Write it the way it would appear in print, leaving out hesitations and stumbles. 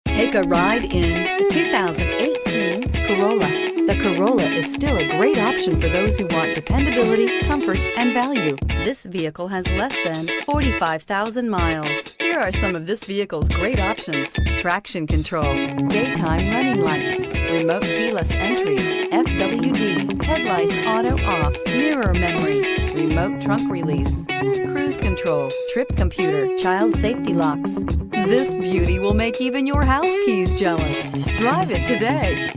Take a ride in the 2018 Corolla. The Corolla is still a great option for those who want dependability, comfort, and value. This vehicle has less than 45,000 miles. Here are some of this vehicle's great options: traction control, daytime running lights, remote keyless entry, FWD, headlights auto off, mirror memory, remote trunk release, cruise control, trip computer, child safety locks. This beauty will make even your house keys jealous. Drive it today.